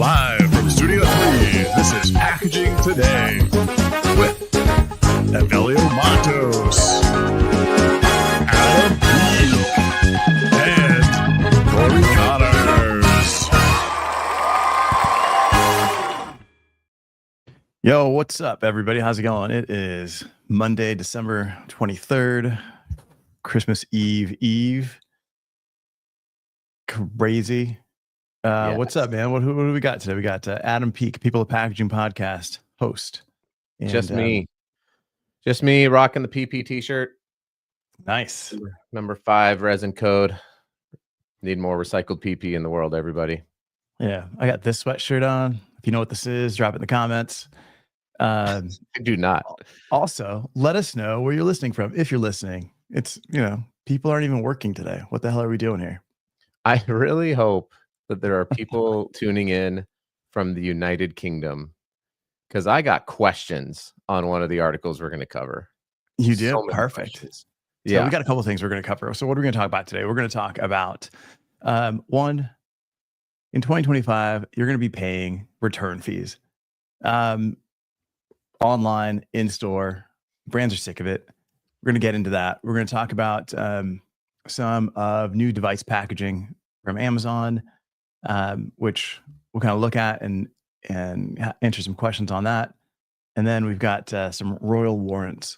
Live from Studio 3, this is Packaging Today with Evelio Mattos, Adam Peak, and Cory Connors. Yo, what's up, everybody? How's it going? It is Monday, December 23rd, Christmas Eve. Crazy. Yes. What's up, man? Who do we got today? We got Adam Peak, People of Packaging podcast host. And, just me rocking the PP t-shirt. Nice. Number 5 resin code. Need more recycled PP in the world, everybody. Yeah, I got this sweatshirt on. If you know what this is, drop it in the comments. I do not. Also, let us know where you're listening from. If you're listening, it's, people aren't even working today. What the hell are we doing here? I really hope that there are people tuning in from the United Kingdom, because I got questions on one of the articles we're going to cover. You do? Perfect. Questions. So yeah, we got a couple of things we're going to cover. So what are we going to talk about today? We're going to talk about one, in 2025, you're going to be paying return fees. Online, in-store, brands are sick of it. We're going to get into that. We're going to talk about some of new device packaging from Amazon, which we'll kind of look at and answer some questions on that. And then we've got some royal warrants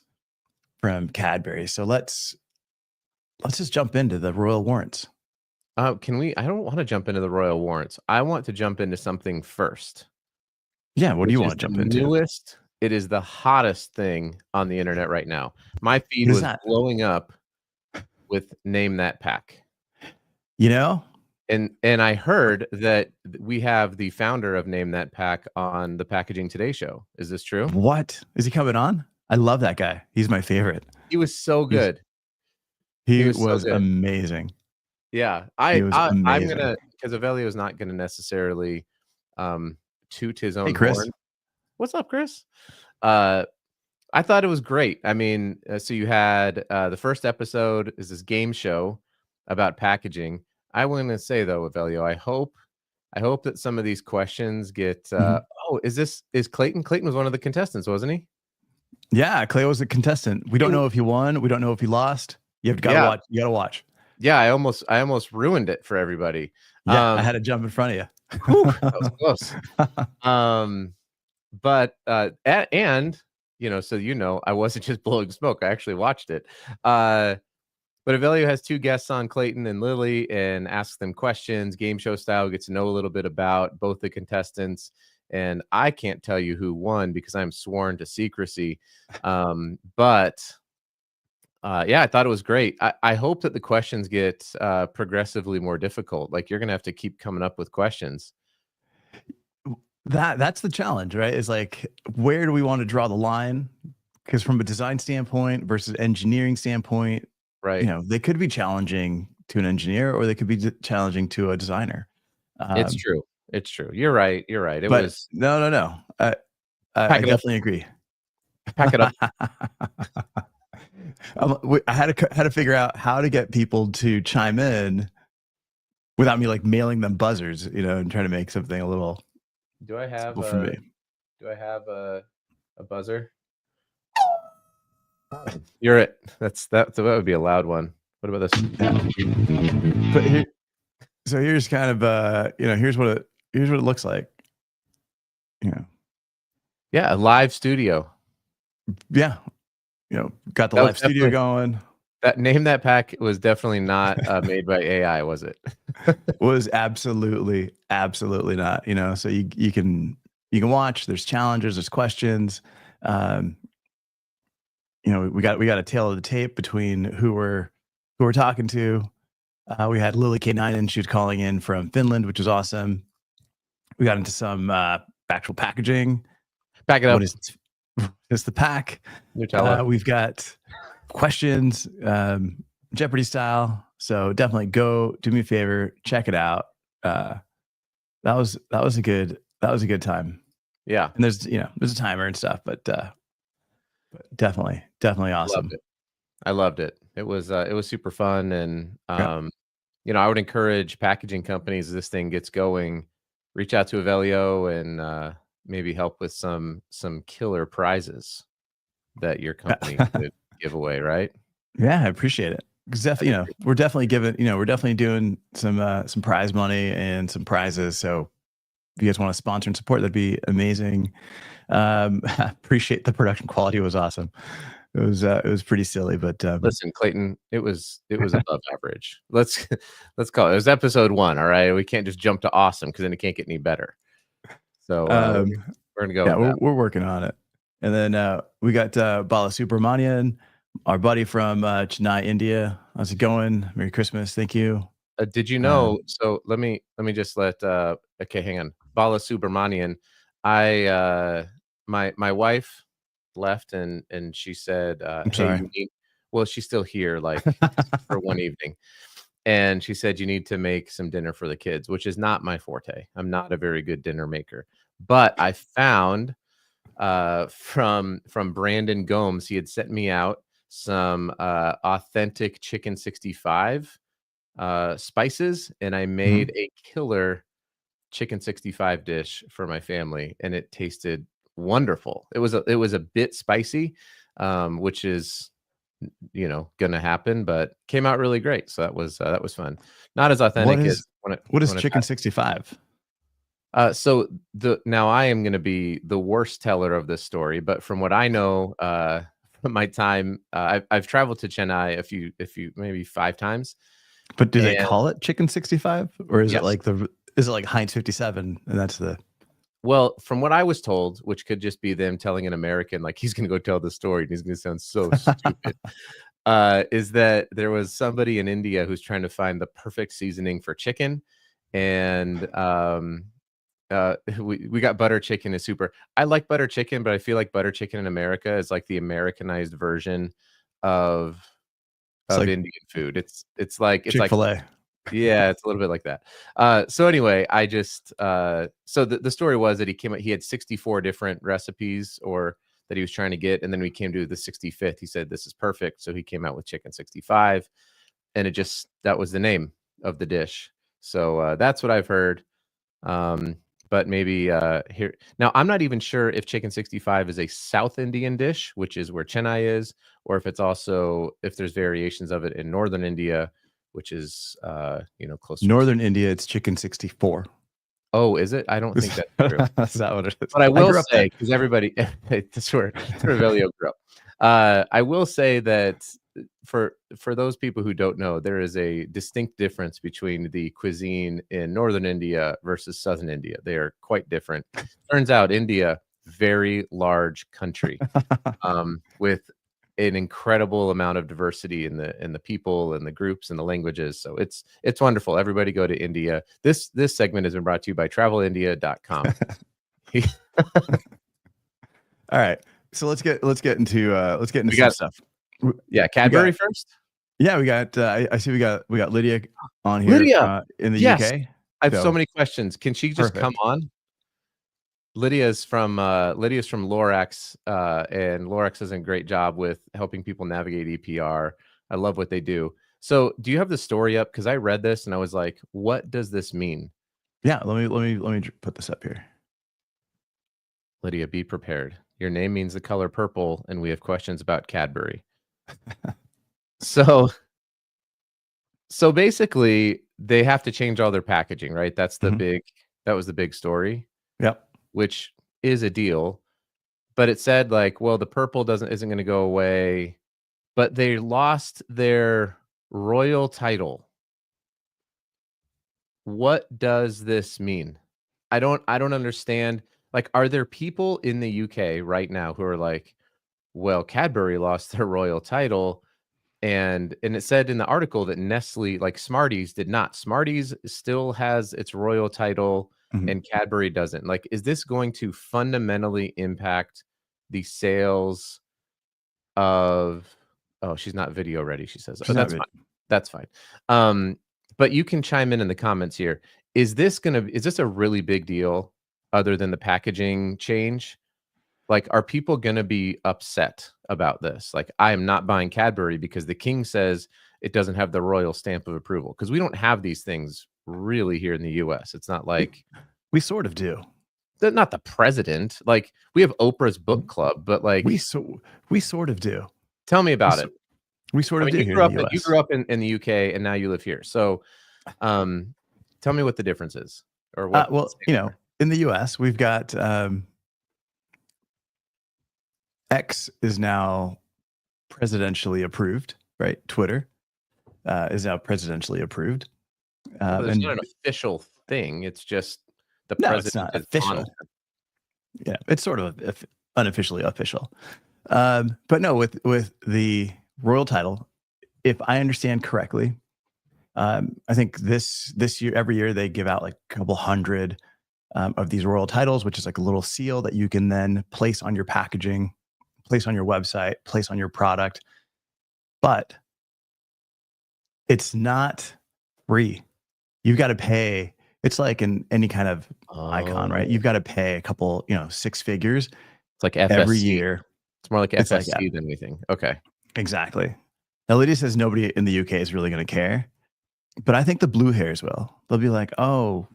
from Cadbury. So let's just jump into the royal warrants. Can we? I don't want to jump into the royal warrants. I want to jump into something first. Yeah, what do you want to jump into? Newest. It is the hottest thing on the internet right now. My feed was blowing up with Name That Pack. And I heard that we have the founder of Name That Pack on the Packaging Today show. Is this true? What? Is he coming on? I love that guy. He's my favorite. He was so good. He was amazing. Yeah. I'm gonna, because Evelio is not gonna necessarily toot his own horn. What's up, Chris? I thought it was great. I mean, so you had the first episode is this game show about packaging. I want to say though, Evelio, I hope that some of these questions get. Oh, is Clayton? Clayton was one of the contestants, wasn't he? Yeah, Clay was a contestant. We don't know if he won. We don't know if he lost. You gotta watch. You gotta watch. Yeah, I almost ruined it for everybody. Yeah, I had to jump in front of you. Whew, that was close. But so I wasn't just blowing smoke. I actually watched it. But Evelio has 2 guests on, Clayton and Lily, and asks them questions, game show style, get to know a little bit about both the contestants. And I can't tell you who won because I'm sworn to secrecy. But I thought it was great. I hope that the questions get progressively more difficult. Like, you're going to have to keep coming up with questions. That's the challenge, right? Is like, where do we want to draw the line? Because from a design standpoint versus engineering standpoint, right? They could be challenging to an engineer, or they could be challenging to a designer. It's true. It's true. You're right. It but was no. I definitely agree. Pack it up. I had to figure out how to get people to chime in without me like mailing them buzzers, and trying to make something a little. Do I have for me? Do I have a buzzer? You're it. That would be a loud one. What about this? But here's kind of here's what it looks like. Yeah, a live studio. Yeah, got the live studio going. That Name That Pack was definitely not made by AI, was it? Was absolutely not. So you can watch. There's challenges. There's questions. We got a tail of the tape between who we're talking to. We had Lily K9, she was calling in from Finland, which was awesome. We got into some actual packaging. Back it up. What is the pack? We've got questions, Jeopardy style. So definitely go do me a favor, check it out. That was a good time. Yeah. And there's a timer and stuff, but definitely awesome. I loved it. It was super fun. And I would encourage packaging companies, as this thing gets going, reach out to Evelio and maybe help with some killer prizes that your company could give away, right? Yeah, I appreciate it. Because That'd be great. we're definitely we're definitely doing some prize money and some prizes. So if you guys want to sponsor and support, that'd be amazing. Appreciate the production quality was awesome. It was pretty silly, but Listen, Clayton, it was above average. Let's let's call it. It was episode 1, all right? We can't just jump to awesome because then it can't get any better. So we're gonna go yeah, with that. we're working on it. And then we got Bala Subramanian, our buddy from Chennai, India. How's it going? Merry Christmas. Thank you. Did you know? So let me just let. Okay, hang on. Bala Subramanian. My wife left and she said, I'm "Hey, sorry. you need." Well, she's still here, like for one evening, and she said you need to make some dinner for the kids, which is not my forte. I'm not a very good dinner maker, but I found from Brandon Gomes, he had sent me out some authentic chicken 65 spices, and I made a killer chicken 65 dish for my family, and it tasted wonderful. It was a bit spicy, which is gonna happen, but came out really great. So that was fun. Not as authentic as What is when it's chicken 65? so the now I am gonna be the worst teller of this story, but from what I know, from my time, I've traveled to Chennai a few maybe 5 times, But do they and call it chicken 65, or yes. is it like Heinz 57 and that's the Well, from what I was told, which could just be them telling an American, like, he's gonna go tell the story and he's gonna sound so stupid, is that there was somebody in India who's trying to find the perfect seasoning for chicken, and, we got butter chicken is super. I like butter chicken, but I feel like butter chicken in America is like the Americanized version of it's like Indian food. It's like Chick-fil-A. yeah, it's a little bit like that. So anyway, I just so the story was that he had 64 different recipes or that he was trying to get, and then we came to the 65th. He said this is perfect, so he came out with chicken 65, and that was the name of the dish. So that's what I've heard. But maybe here now, I'm not even sure if chicken 65 is a South Indian dish, which is where Chennai is, or if there's variations of it in northern India, which is closer to. Northern India, it's chicken 64. Oh, is it? I don't think that's true. Is that what it is? But I I will grew up there. say, because everybody that's where Velio grew up. I will say that for those people who don't know, there is a distinct difference between the cuisine in northern India versus southern India. They are quite different. Turns out India, very large country, with an incredible amount of diversity in the people and the groups and the languages. So it's wonderful. Everybody go to India. This segment has been brought to you by travelindia.com. All right. So let's get into some stuff. Yeah, Cadbury first. Yeah, we got I see we got Lydia on here Lydia, in the yes. UK. I have so many questions. Can she just come Perfect. on? Lydia's from Lorax, and Lorax does a great job with helping people navigate EPR. I love what they do. So, do you have the story up? Because I read this and I was like, "What does this mean?" Yeah, let me put this up here. Lydia, be prepared. Your name means the color purple, and we have questions about Cadbury. So, basically, they have to change all their packaging, right? That was the big story. Yep. Which is a deal, but it said like, well, the purple isn't going to go away, but they lost their royal title. What does this mean? I don't understand. Like, are there people in the UK right now who are like, well, Cadbury lost their royal title, and it said in the article that Nestle, like Smarties, did not. Smarties still has its royal title, Mhm. and Cadbury doesn't. Like, is this going to fundamentally impact the sales of? Oh, she's not video ready. She says, "Oh, She's not that's vid- fine. That's fine." But you can chime in the comments here. Is this a really big deal, other than the packaging change? Like, are people gonna be upset about this? Like, I am not buying Cadbury because the king says it doesn't have the royal stamp of approval. Because we don't have these things really here in the US. It's not like We sort of do. Not the president. Like, we have Oprah's book club, but like, We sort of do. tell me about it. We sort I of mean, do here in the US. you grew up in the UK and now you live here. So, tell me what the difference is, or what. Well, in the US, we've got X is now presidentially approved, right? Twitter is now presidentially approved. There's not an official thing. It's just the no, president. it's not is official. Yeah, it's sort of unofficially official. But no, with the royal title, if I understand correctly, I think this year, every year they give out like a couple hundred of these royal titles, which is like a little seal that you can then place on your packaging, place on your website, place on your product. But it's not free. You've got to pay. It's like in any kind of icon, right? You've got to pay a couple, 6 figures. It's like FSC. Every year. It's more like FSC than anything. Okay. Exactly. Now, Lydia says nobody in the UK is really going to care, but I think the blue hairs will. They'll be like, oh,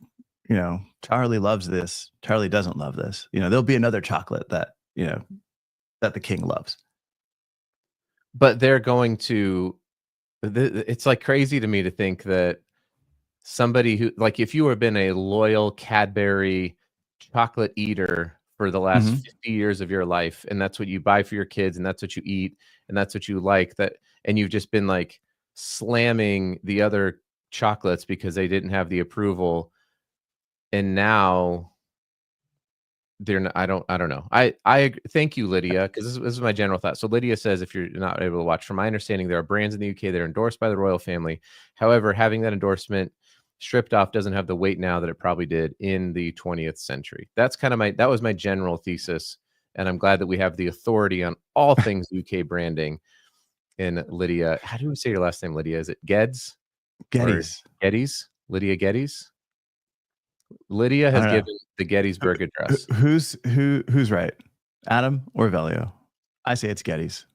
Charlie loves this. Charlie doesn't love this. There'll be another chocolate that, that the king loves. But they're going to, it's like crazy to me to think that somebody who, like, if you have been a loyal Cadbury chocolate eater for the last 50 years of your life, and that's what you buy for your kids, and that's what you eat, and that's what you like, and you've just been like slamming the other chocolates because they didn't have the approval, and now they're not, I don't know. I thank you, Lydia, because this is my general thought. So Lydia says, if you're not able to watch, from my understanding, there are brands in the UK that are endorsed by the royal family. However, having that endorsement stripped off doesn't have the weight now that it probably did in the 20th century. That's kind of that was my general thesis, and I'm glad that we have the authority on all things UK branding. In Lydia, how do we say your last name, Lydia? Is it Geddes? Geddes? Lydia Geddes? Lydia has given the Gettysburg Address. Who's right? Adam or Evelio? I say it's Geddes.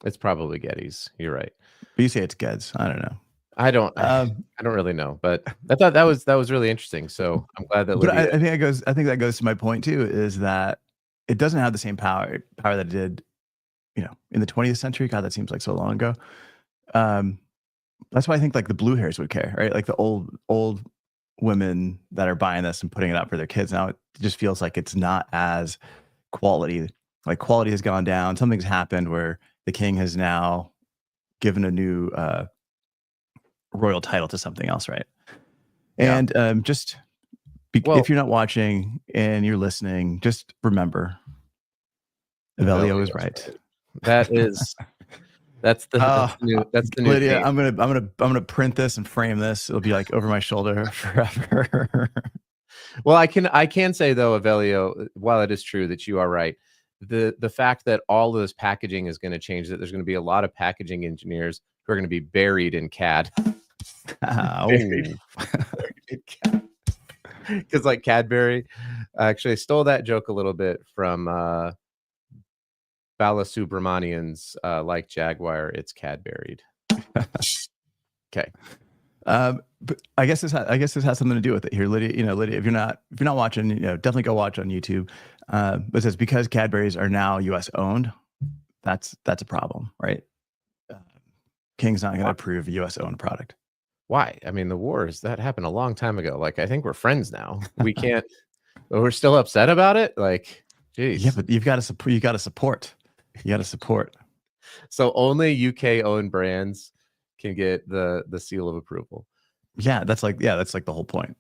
It's probably Geddes. You're right. But you say it's Geddes. I don't know. I don't really know, but I thought that was really interesting. So I'm glad that. But I think that goes to my point too, is that it doesn't have the same power that it did, in the 20th century. God, that seems like so long ago. That's why I think like the blue hairs would care, right? Like the old women that are buying this and putting it out for their kids. Now it just feels like it's not as quality. Like quality has gone down. Something's happened where the king has now given a new royal title to something else, right? Yeah. And if you're not watching and you're listening, just remember, Evelio is right. That's the new Lydia, theme. I'm gonna print this and frame this. It'll be like over my shoulder forever. Well, I can say though, Evelio, while it is true that you are right, the fact that all of this packaging is going to change, that there's going to be a lot of packaging engineers who are going to be buried in CAD. Because like Cadbury, actually I stole that joke a little bit from Balasubramanian's like Jaguar, it's Cadburied. Okay. But I guess this has something to do with it here, Lydia. Lydia, if you're not watching, definitely go watch on YouTube. But it says because Cadbury's are now U.S. owned, that's a problem, right? King's not going to approve a U.S. owned product. Why? I mean, the wars that happened a long time ago. Like, I think we're friends now. We can't. We're still upset about it. Like, geez. Yeah, but you've got to support. You got to support. So only UK owned brands can get the seal of approval. Yeah, that's like the whole point.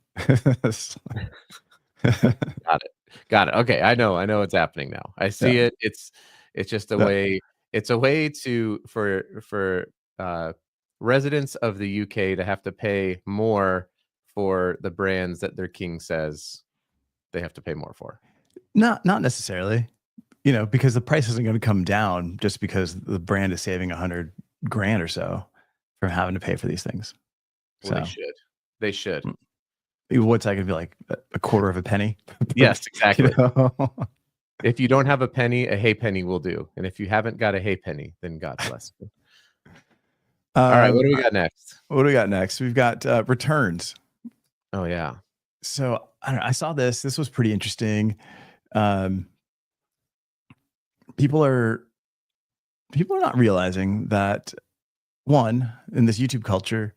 Got it. Okay, I know it's happening now. I see it. It's just a way. It's a way for residents of the UK to have to pay more for the brands that their king says they have to pay more for. Not necessarily, because the price isn't going to come down just because the brand is saving $100 grand or so from having to pay for these things. Well, so they should. What's that going to be, like a quarter of a penny? Yes, exactly. If you don't have a penny, a hay penny will do. And if you haven't got a hay penny, then God bless you. All right, what do we got next? We've got returns. Oh yeah. So I don't know. I saw this. This was pretty interesting. Um, people are not realizing that one, in this YouTube culture,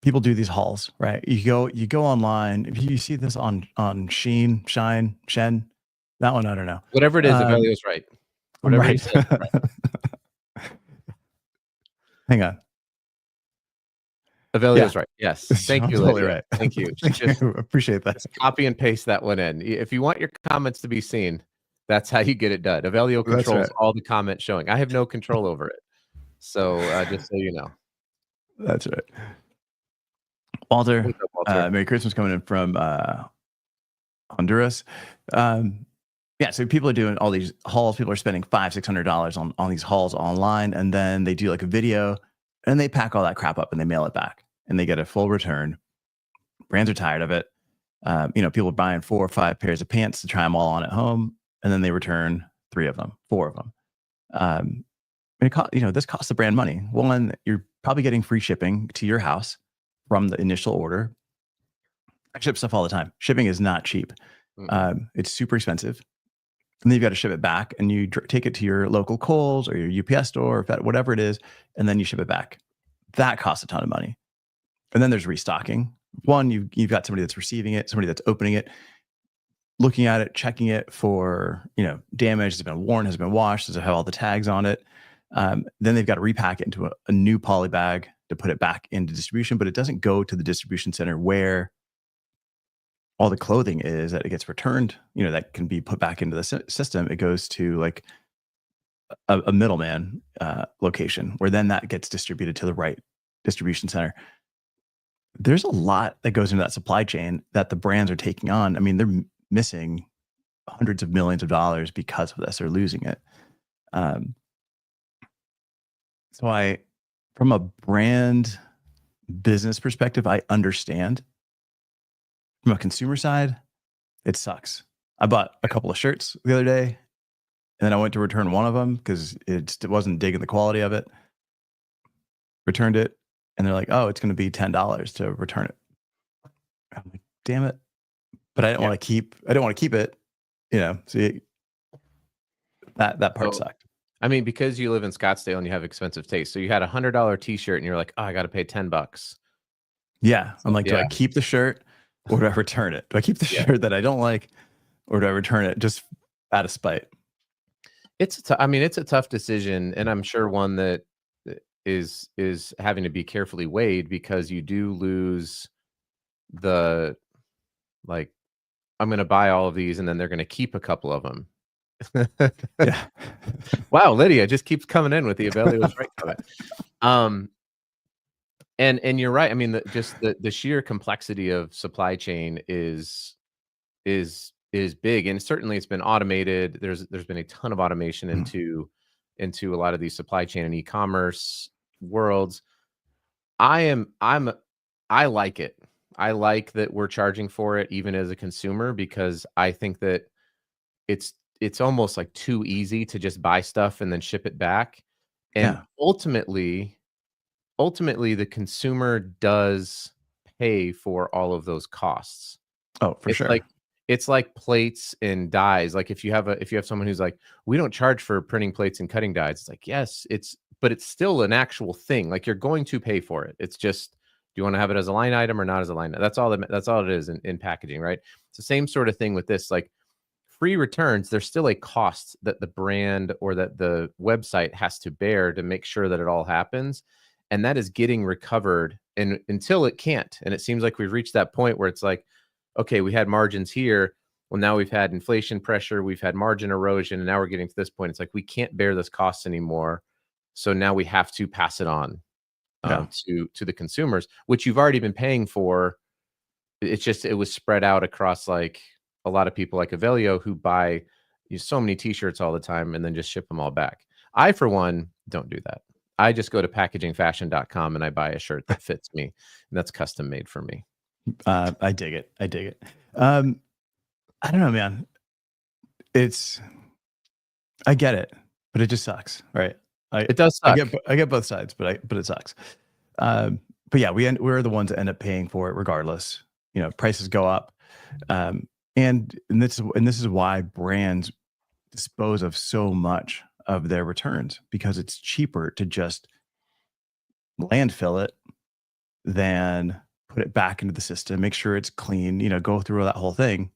people do these hauls, right? You go online. If you see this on Shen, that one I don't know. Whatever it is, Evelio's right. Whatever he Right. says, right. Hang on. Evelio's Yeah, right. Yes. Thank I'm you, totally Lydia. right. Thank you. Thank you. Appreciate that. Just copy and paste that one in. If you want your comments to be seen, that's how you get it done. Evelio That's controls right. all the comments showing. I have no control over it. So just so you know. That's right. Walter, What's up, Walter? Merry Christmas coming in from Honduras. Yeah, so people are doing all these hauls. People are spending $500-$600 on these hauls online, and then they do like a video, and they pack all that crap up and they mail it back, and they get a full return. Brands are tired of it. People are buying 4 or 5 pairs of pants to try them all on at home, and then they return 3 of them, 4 of them. This costs the brand money. One, you're probably getting free shipping to your house from the initial order. I ship stuff all the time. Shipping is not cheap. It's super expensive. And then you've got to ship it back, and you take it to your local Kohl's or your UPS store, or whatever it is, and then you ship it back. That costs a ton of money. And then there's restocking. One, you've got somebody that's receiving it, somebody that's opening it, looking at it, checking it for damage. Has it been worn? Has it been washed? Does it have all the tags on it? Then they've got to repack it into a new poly bag to put it back into distribution, but it doesn't go to the distribution center where all the clothing is that it gets returned, that can be put back into the system. It goes to like a middleman location where then that gets distributed to the right distribution center. There's a lot that goes into that supply chain that the brands are taking on. I mean, they're missing hundreds of millions of dollars because of this. They're losing it. So from a brand business perspective, I understand. From a consumer side, it sucks. I bought a couple of shirts the other day, and then I went to return one of them because it wasn't digging the quality of it. Returned it, and they're like, "Oh, it's going to be $10 to return it." I'm like, "Damn it!" But I didn't want to keep. I didn't want to keep it. So that part sucked. I mean, because you live in Scottsdale and you have expensive taste, so you had $100 T-shirt, and you're like, "Oh, I got to pay $10." Yeah, I'm like, do I keep the shirt or do I return it? Do I keep the shirt that I don't like, or do I return it just out of spite? It's a tough decision, and I'm sure one that is having to be carefully weighed, because you do lose the, like, I'm going to buy all of these and then they're going to keep a couple of them. Yeah. Wow, Lydia just keeps coming in with the Evelio was right comment. And you're right. I mean, the sheer complexity of supply chain is big, and certainly it's been automated. There's been a ton of automation into a lot of these supply chain and e-commerce worlds. I like it. I like that we're charging for it even as a consumer, because I think that it's almost like too easy to just buy stuff and then ship it back. And ultimately the consumer does pay for all of those costs. Oh, for sure. It's like plates and dyes. Like if you have someone who's like, we don't charge for printing plates and cutting dyes. It's like, yes, but it's still an actual thing. Like, you're going to pay for it. It's just, do you want to have it as a line item or not as a line item? That's all it is in packaging, right? It's the same sort of thing with this. Like, free returns, there's still a cost that the brand or that the website has to bear to make sure that it all happens. And that is getting recovered, and until it can't. And it seems like we've reached that point where it's like, okay, we had margins here. Well, now we've had inflation pressure, we've had margin erosion, and now we're getting to this point. It's like, we can't bear this cost anymore. So now we have to pass it on to the consumers, which you've already been paying for. It's just, it was spread out across like a lot of people like Evelio who buy so many t-shirts all the time and then just ship them all back. I, for one, don't do that. I just go to packagingfashion.com and I buy a shirt that fits me, and that's custom made for me. I dig it. I don't know, man. I get it, but it just sucks, right? It does suck. I get both sides, but it sucks. But yeah, we're the ones that end up paying for it regardless. prices go up. And this is why brands dispose of so much of their returns, because it's cheaper to just landfill it than put it back into the system, make sure it's clean, go through that whole thing.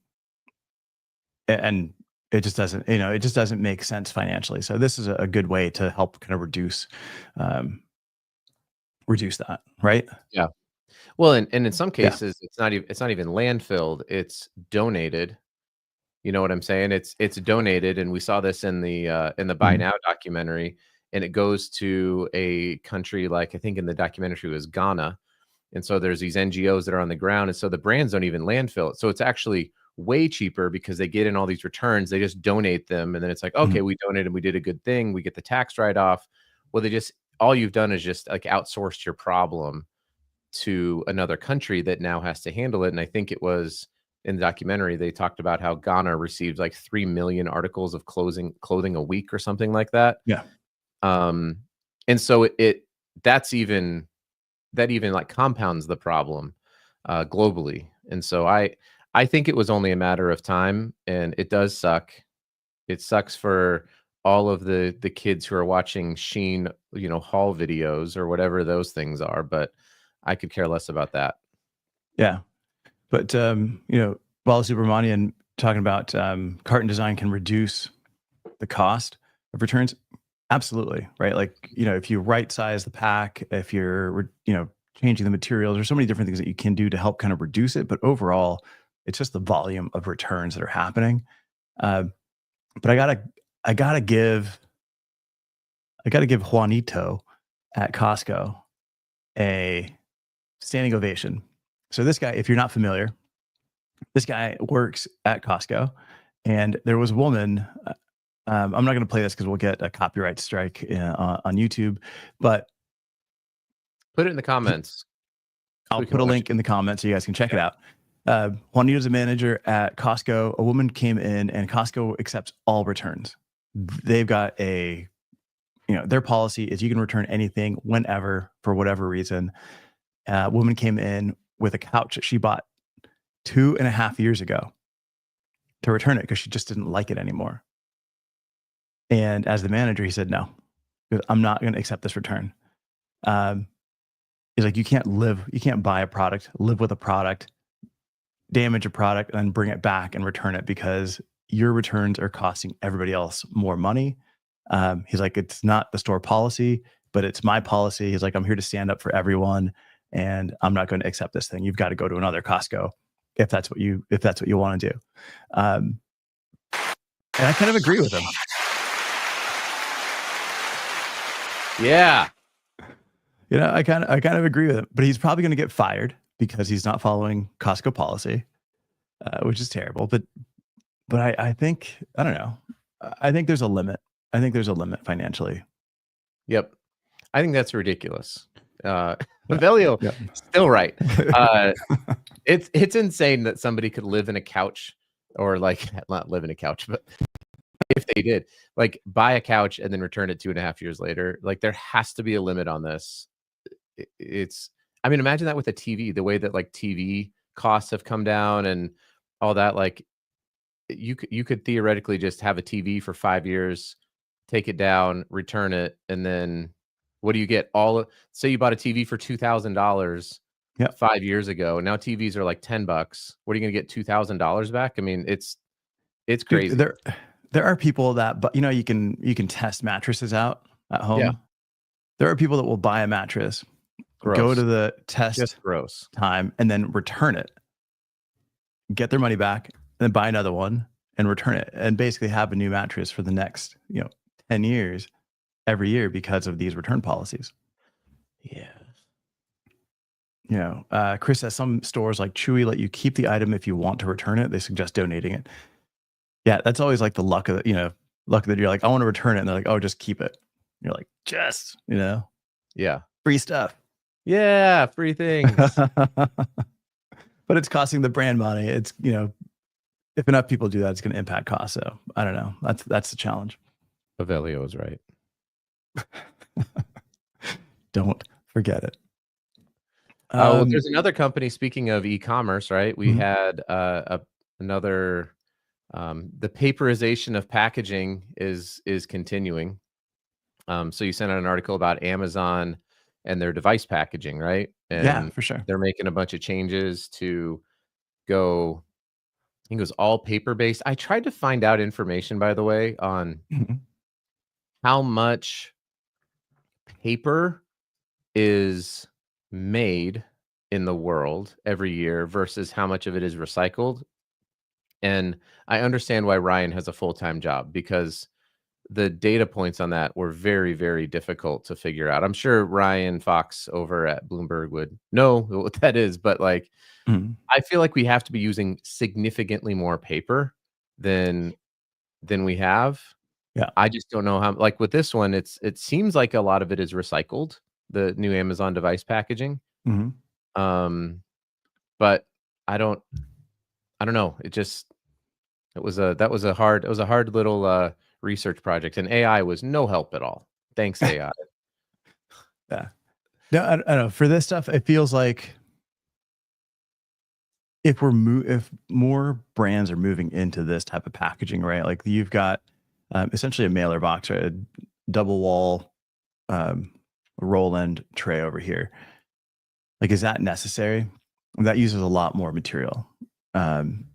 And it just doesn't make sense financially. So this is a good way to help kind of um, reduce that, right? Yeah. Well, and in some Yeah. cases, it's not even landfilled, it's donated. You know what I'm saying? It's donated, and we saw this in the Buy Mhm. Now documentary, and it goes to a country like, I think in the documentary it was Ghana. And so there's these NGOs that are on the ground, and so the brands don't even landfill it. So it's actually way cheaper because they get in all these returns, they just donate them, and then it's like, okay, Mhm. we donated, we did a good thing, we get the tax write-off. Well, they just all you've done is just like outsourced your problem to another country that now has to handle it. And I think it was in the documentary, they talked about how Ghana received like 3 million articles of clothing a week or something like that. Yeah. Um, and so it that's even that even like compounds the problem globally. And so I think it was only a matter of time, and it does suck. It sucks for all of the kids who are watching Sheen, haul videos or whatever those things are, but I could care less about that. Yeah. But Bala Subramanian talking about carton design can reduce the cost of returns. Absolutely, right? Like, if you right size the pack, if you're changing the materials, there's so many different things that you can do to help kind of reduce it. But overall, it's just the volume of returns that are happening. Uh, but I gotta give Juanito at Costco a standing ovation. So this guy, if you're not familiar, this guy works at Costco, and there was a woman. I'm not going to play this because we'll get a copyright strike on YouTube, but Put it in the he, comments so I'll we can put a watch link it. in the comments so you guys can check it Yeah. out. Juanito's a manager at Costco. A woman came in, and Costco accepts all returns. They've got their policy is you can return anything whenever for whatever reason. A woman came in with a couch that she bought 2.5 years ago to return it because she just didn't like it anymore. And as the manager, he said, no, I'm not going to accept this return. Um, he's like, you can't buy a product, live with a product, damage a product, and then bring it back and return it because your returns are costing everybody else more money. He's like, it's not the store policy, but it's my policy. He's like, I'm here to stand up for everyone, and I'm not going to accept this thing. You've got to go to another Costco if that's what you want to do. Um, and I kind of agree with him. Yeah. I kind of agree with him, but he's probably going to get fired because he's not following Costco policy, which is terrible. But I think, I don't know. I think there's a limit. I think there's a limit financially. Yep. I think that's ridiculous. Yeah. Evelio, Yeah. still right. It's insane that somebody could live in a couch, or like not live in a couch, but if they did, like buy a couch and then return it 2.5 years later. Like there has to be a limit on this. I mean, imagine that with a TV, the way that like TV costs have come down and all that. Like you could theoretically just have a TV for 5 years, take it down, return it, and then what do you get? Say you bought a TV for $2,000 Yep. 5 years ago. Now TVs are like $10. What are you gonna get $2,000 back? I mean, it's Dude, crazy. there are people that, but you can test mattresses out at Yeah, home. There are people that will buy a mattress, go to gross. the test Just gross. time, and then return it, get their money back, and then buy another one and return it, and basically have a new mattress for the next 10 years every year because of these return policies. Yeah. Chris says some stores like Chewy let you keep the item if you want to return it. They suggest donating it. Yeah, that's always like the luck of luck that you're like, I want to return it, and they're like, oh, just keep it. You're like, just Yeah. free stuff. Yeah, free things. But it's costing the brand money. It's if enough people do that, it's going to impact costs. So I don't know. That's the challenge. Evelio is right. Don't forget it. Well, Um, there's another company. Speaking of e-commerce, right? We mhm. had another. The paperization of packaging is continuing. So you sent out an article about Amazon and their device packaging, right? Yeah, And for sure. they're making a bunch of changes to go. I think it was all paper based. I tried to find out information, by the way, on Mhm. how much paper is made in the world every year versus how much of it is recycled. And I understand why Ryan has a full-time job because the data points on that were very, very difficult to figure out. I'm sure Ryan Fox over at Bloomberg would know what that is, but like Mhm. I feel like we have to be using significantly more paper than we have. Yeah. I just don't know how like with this one, it seems like a lot of it is recycled, the new Amazon device packaging. Mhm. Um, but I don't I don't know. It was a hard little research project, and AI was no help at all. Thanks, AI. Yeah. No, I don't know. For this stuff, it feels like if more brands are moving into this type of packaging, right? Like you've got essentially a mailer box, right? A double wall um, roll end tray over here. Like, is that necessary? That uses a lot more material. Um,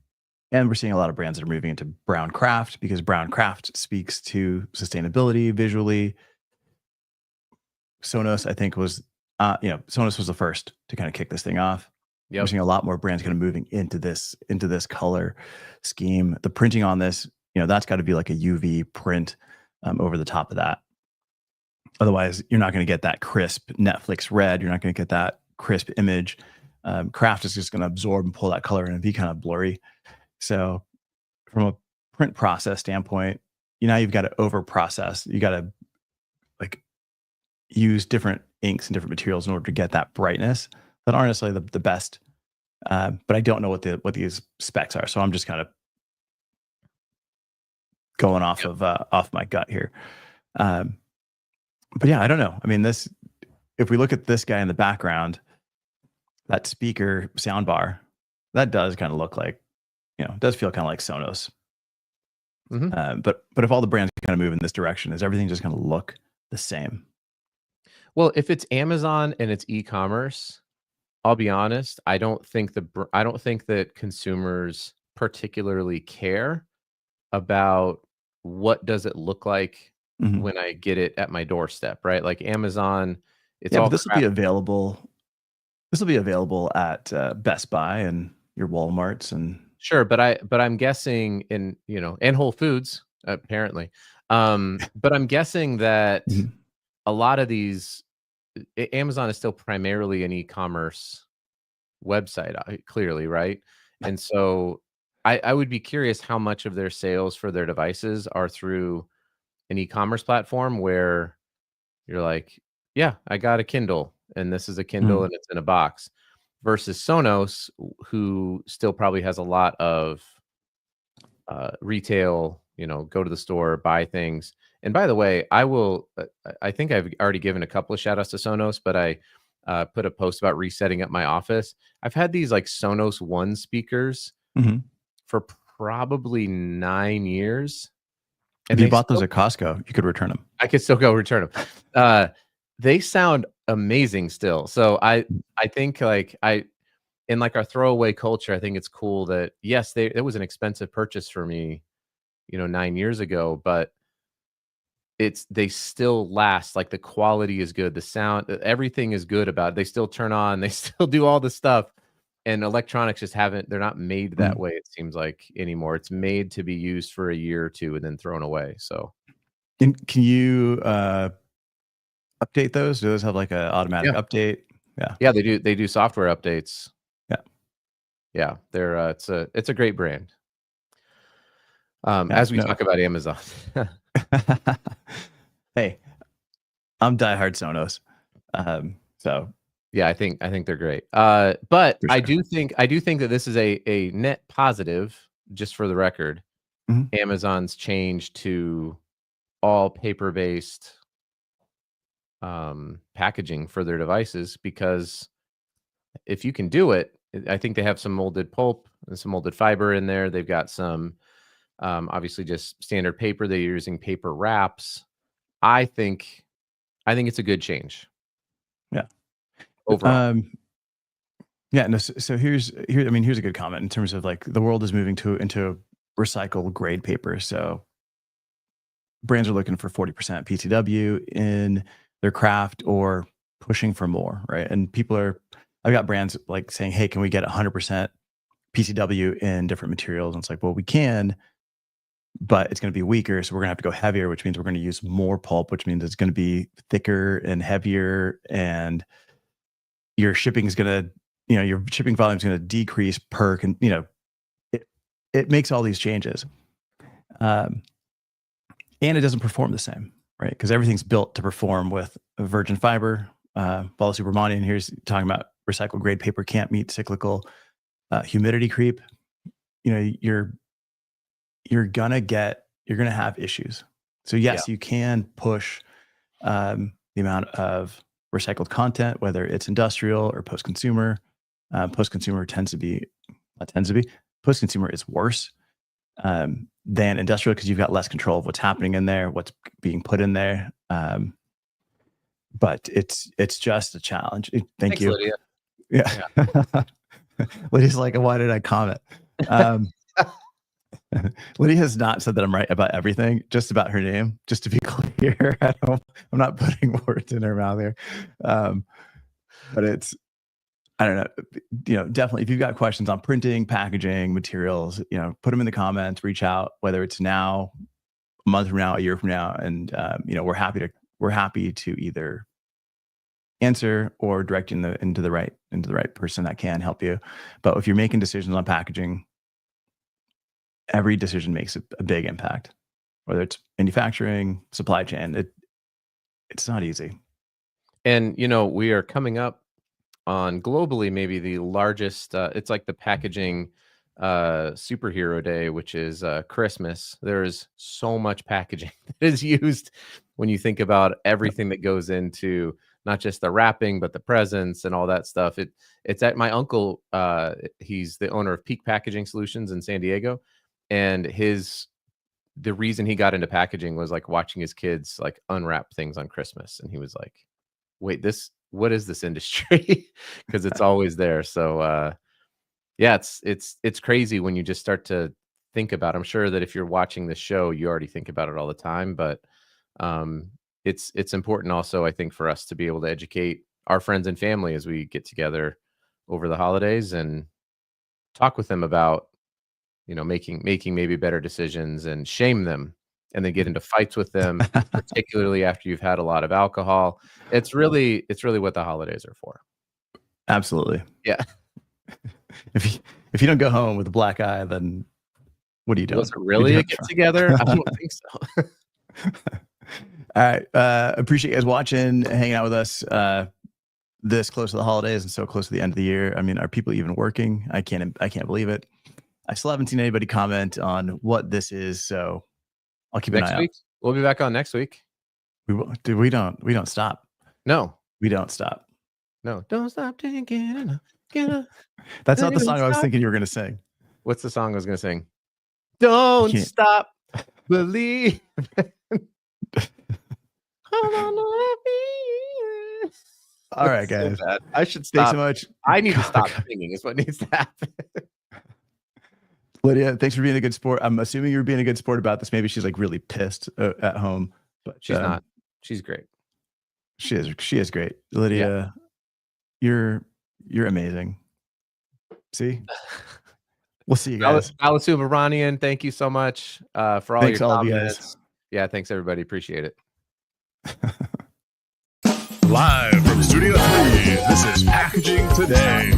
and we're seeing a lot of brands that are moving into brown craft because brown craft speaks to sustainability visually. Sonos, I think, Sonos was the first to kind of kick this thing off. We're Yep. seeing a lot more brands kind of moving into this color scheme. The printing on this, that's got to be like a UV print over the top of that. Otherwise, you're not going to get that crisp Netflix red. You're not going to get that crisp image. Craft is just going to absorb and pull that color and be kind of blurry. So, from a print process standpoint, you've got to over process. You got to like use different inks and different materials in order to get that brightness that aren't necessarily the best. But I don't know what these specs are, so I'm just kind of going Yep. off my gut here. Um, but yeah, I don't know. I mean, this if we look at this guy in the background, that speaker sound bar, that does kind of look like it does feel kind of like Sonos. Mhm. But if all the brands kind of move in this direction, is everything just going to look the same? Well, if it's Amazon and it's e-commerce, I'll be honest, I don't think that consumers particularly care about what does it look like Mhm. when I get it at my doorstep, right? Like Amazon, it's Yeah, but all this will be crap. available. This will be available at Best Buy and your WalMarts and Sure, but I'm guessing in, and Whole Foods, apparently. But I'm guessing that Mhm. a lot of these Amazon is still primarily an e-commerce website, clearly, right? And so I would be curious how much of their sales for their devices are through an e-commerce platform where you're like, yeah, I got a Kindle and this is a Kindle Mhm. and it's in a box versus Sonos, who still probably has a lot of retail, go to the store, buy things. And by the way, I think I've already given a couple of shout outs to Sonos, but I put a post about resetting up my office. I've had these like Sonos One speakers Mhm. for probably 9 years, If and you bought those at Costco, you could return them. I could still go return them. They sound amazing still. So I think in like our throwaway culture, I think it's cool that yes, it was an expensive purchase for me, 9 years ago, but they still last. Like the quality is good, the sound, everything is good about it. They still turn on, they still do all the stuff. And electronics just they're not made that Mhm. way, it seems like anymore. It's made to be used for a year or two and then thrown away. So And can you update those? Do those have like a automatic yeah. update? Yeah. Yeah, they do software updates. Yeah. Yeah, it's a great brand. Yeah. As we No. talk about Amazon. Hey, I'm diehard Sonos. So Yeah, I think they're great. But for I sure. do think that this is a net positive, just for the record. Mhm. Amazon's change to all paper-based, packaging for their devices because if you can do it, I think they have some molded pulp and some molded fiber in there. They've got some, obviously just standard paper. They're using paper wraps. I think it's a good change. Yeah. Overall. Yeah. No. So here's a good comment in terms of like the world is moving into recycled grade paper. So brands are looking for 40% PCW in their craft or pushing for more, right? And I've got brands like saying, hey, can we get 100% PCW in different materials? And it's like, well, we can, but it's going to be weaker. So we're going to have to go heavier, which means we're going to use more pulp, which means it's going to be thicker and heavier. And your shipping is going to, your shipping volume is going to decrease per, it makes all these changes. And it doesn't perform the same, right? Because everything's built to perform with a virgin fiber. Bala Subramanian here's talking about recycled grade paper can't meet cyclical humidity creep. You're gonna have issues. So yes, you can push the amount of recycled content, whether it's industrial or post-consumer. Post-consumer post-consumer is worse than industrial because you've got less control of what's happening in there, what's being put in there. But it's just a challenge. Thanks, you, Lydia. Yeah. Lydia's like, why did I comment? Lydia has not said that I'm right about everything, just about her name, just to be clear. I'm not putting words in her mouth here. But I don't know, definitely if you've got questions on printing, packaging, materials, put them in the comments, reach out, whether it's now, a month from now, a year from now. And, we're happy to either answer or direct you into the right person that can help you. But if you're making decisions on packaging, every decision makes a big impact, whether it's manufacturing, supply chain, it's not easy. And, we are coming up on globally, maybe the largest, it's like the packaging superhero day, which is Christmas. There is so much packaging that is used when you think about everything that goes into not just the wrapping, but the presents and all that stuff. It's at my uncle. He's the owner of Peak Packaging Solutions in San Diego. And the reason he got into packaging was like watching his kids like unwrap things on Christmas. And he was like, wait, what is this industry? Because it's always there. So yeah, it's crazy when you just start to think about it. I'm sure that if you're watching this show, you already think about it all the time, but it's important also, I think, for us to be able to educate our friends and family as we get together over the holidays and talk with them about, making maybe better decisions and shame them and then get into fights with them, particularly after you've had a lot of alcohol. It's really what the holidays are for. Absolutely. Yeah. If you don't go home with a black eye, then what are you doing? Was it really a get together? I don't think so. All right. Appreciate you guys watching, hanging out with us this close to the holidays and so close to the end of the year. I mean, are people even working? I can't believe it. I still haven't seen anybody comment on what this is, so I'll keep an eye out. We'll be back on next week. We don't stop. No, we don't stop. No, don't stop till you get enough. That's not the song I was thinking you were going to sing. What's the song I was going to sing? Don't stop believing. All right, guys. So I should stop. Thanks so much. I need to stop singing is what needs to happen. Lydia, thanks for being a good sport. I'm assuming you're being a good sport about this. Maybe she's like really pissed at home, but she's not. She's great. She is great. Lydia, you're amazing. See? We'll see you guys. Bala Subramanian, thank you so much for all your comments. Yeah, thanks everybody. Appreciate it. Live from Studio 3, this is Packaging Today.